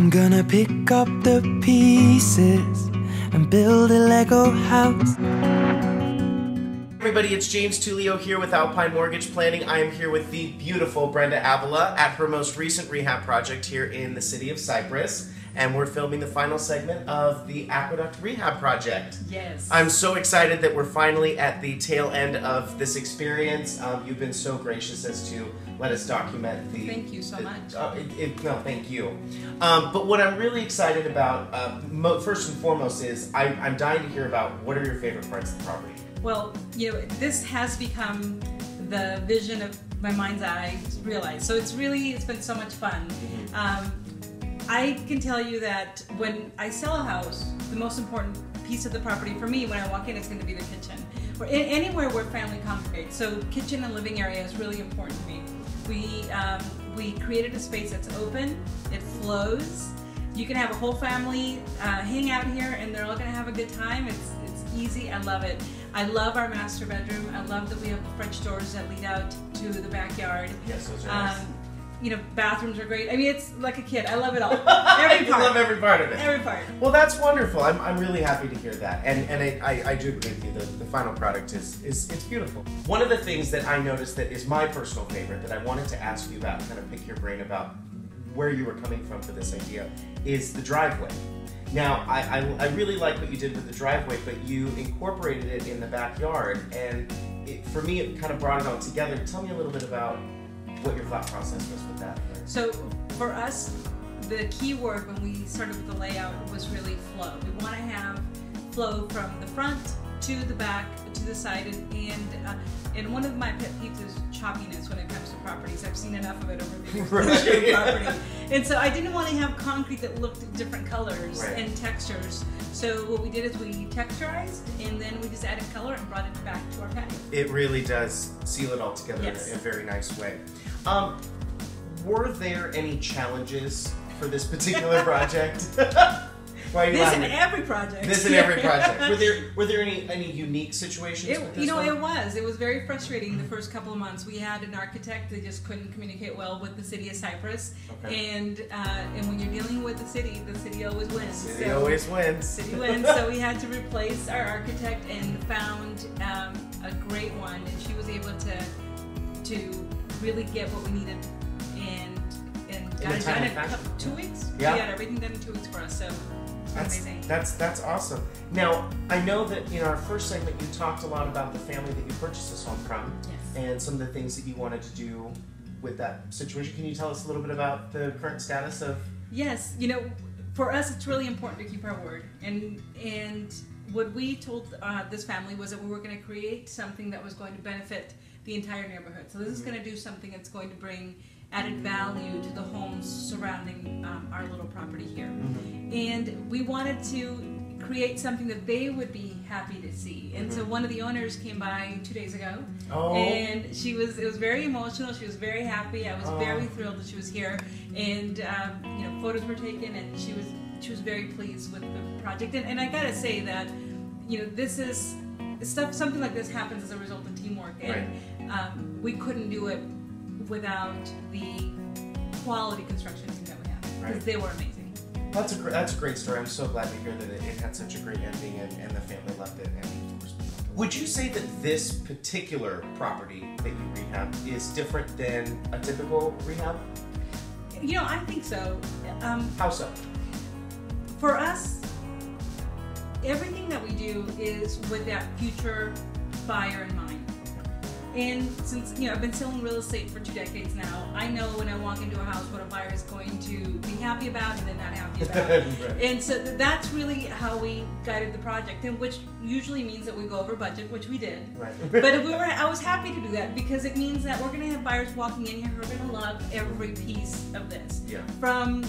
I'm gonna pick up the pieces and build a Lego house. Everybody, it's James Tullio here with Alpine Mortgage Planning. I am here with the beautiful Brenda Avila at her most recent rehab project here in the city of Cypress. And we're filming the final segment of the Aqueduct Rehab project. Yes. I'm so excited that we're finally at the tail end of this experience. You've been so gracious as to let us document the... Thank you so much. No, thank you. But what I'm really excited about, first and foremost, is I'm dying to hear about what are your favorite parts of the property. Well, you know, this has become the vision of my mind's eye realized. So it's been so much fun. I can tell you that when I sell a house, the most important piece of the property for me when I walk in is going to be the kitchen. Or anywhere where family congregates. So kitchen and living area is really important to me. We created a space that's open, it flows. You can have a whole family hang out here and they're all going to have a good time. It's easy, I love it. I love our master bedroom. I love that we have the French doors that lead out to the backyard. Yes, those are nice. You know, bathrooms are great. I mean, it's like a kid. I love it all. Every part. I love every part of it. Every part. Well, that's wonderful. I'm really happy to hear that. And I do agree with you. The final product is it's beautiful. One of the things that I noticed that is my personal favorite that I wanted to ask you about, kind of pick your brain about where you were coming from for this idea, is the driveway. Now, I really like what you did with the driveway, but you incorporated it in the backyard, and for me, it kind of brought it all together. Tell me a little bit about what your thought process was with that. So, for us, the key word when we started with the layout was really flow. We want to have flow from the front to the back to the side, and one of my pet peeves is choppiness when it comes to properties. I've seen enough of it over the years. Right. Property. And so I didn't want to have concrete that looked different colors and textures. So what we did is we texturized and then we just added color and brought it back to our patio. It really does seal it all together in a very nice way. Were there any challenges for this particular project? This in every project. This in every project. Were there any unique situations with this one? It was very frustrating the first couple of months. We had an architect that just couldn't communicate well with the city of Cypress. Okay. And when you're dealing with the city always wins. City always wins. City wins. So we had to replace our architect and found a great one, and she was able to really get what we needed and got it done in 2 weeks. Yeah. We got everything done in 2 weeks for us. So. That's awesome. Now, I know that in our first segment you talked a lot about the family that you purchased this home from, and some of the things that you wanted to do with that situation. Can you tell us a little bit about the current status of? Yes, you know, for us it's really important to keep our word, and what we told this family was that we were going to create something that was going to benefit the entire neighborhood. So this is going to do something that's going to bring added value to the homes surrounding our little property here. And we wanted to create something that they would be happy to see. And so one of the owners came by 2 days ago, and it was very emotional. She was very happy. I was very thrilled that she was here, and you know, photos were taken, and she was very pleased with the project. And I gotta say that, you know, this is something like this happens as a result of teamwork, and we couldn't do it without the quality construction team that we have, because they were amazing. That's a great story. I'm so glad to hear that it had such a great ending and the family loved it. Would you say that this particular property that you rehab is different than a typical rehab? You know, I think so. How so? For us, everything that we do is with that future buyer in mind. And since, you know, I've been selling real estate for 2 decades now, I know when I walk into a house what a buyer is going to be happy about and then not happy about. And so that's really how we guided the project, and which usually means that we go over budget, which we did. But I was happy to do that because it means that we're going to have buyers walking in here who are going to love every piece of this. From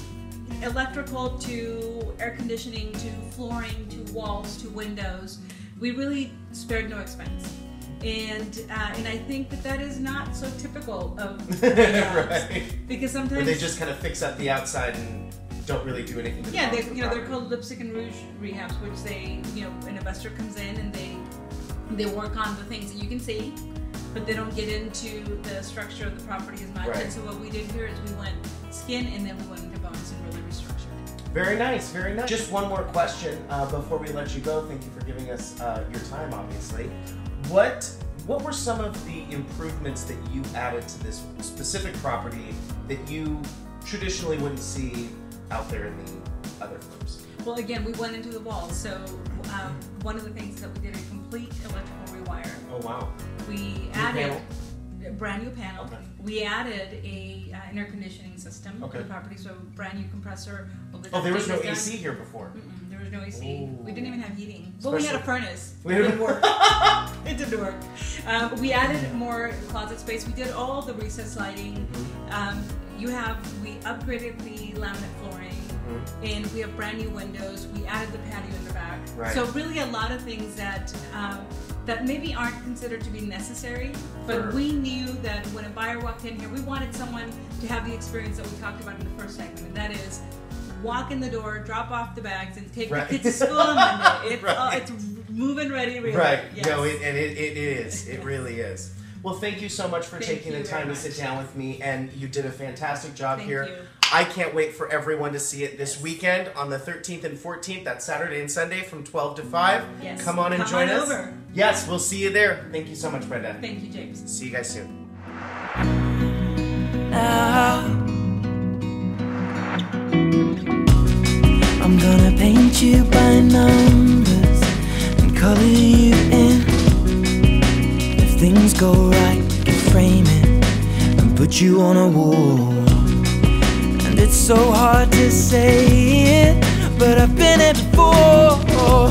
electrical to air conditioning to flooring to walls to windows. We really spared no expense. And I think that is not so typical of because sometimes where they just kind of fix up the outside and don't really do anything to they're called lipstick and rouge rehabs, which an investor comes in and they work on the things that you can see, but they don't get into the structure of the property as much. And so what we did here is we went skin and then we went into bones and really restructured it. Very nice, very nice. Just one more question before we let you go. Thank you for giving us your time, obviously. What were some of the improvements that you added to this specific property that you traditionally wouldn't see out there in the other firms? Well, again, we went into the walls. So one of the things that we did a complete electrical rewire. Oh, wow. We added a brand new panel. Okay. We added a air conditioning system to the property, so brand new compressor. Oh, there was no AC here before. There was no AC. Ooh. We didn't even have heating. Well, we had a furnace. We It had didn't work. It didn't work. We added more closet space. We did all the recessed lighting. We upgraded the laminate flooring, and we have brand new windows. We added the patio in the back. Right. So really, a lot of things that that maybe aren't considered to be necessary, but we knew that when a buyer walked in here, we wanted someone to have the experience that we talked about in the first segment, and that is walk in the door, drop off the bags, and take the kids to school on Monday. It's moving ready, really. Right. Yes. No, it is. It really is. Well, thank you so much for taking the time to sit down with me, and you did a fantastic job here. Thank you. I can't wait for everyone to see it this weekend on the 13th and 14th. That's Saturday and Sunday from 12 to 5. Yes. Come on and join us. Over. Yes, we'll see you there. Thank you so much, Brenda. Thank you, James. See you guys soon. Now I'm gonna paint you by numbers and color you in. If things go right, we can frame it and put you on a wall. And it's so hard to say it, but I've been it before.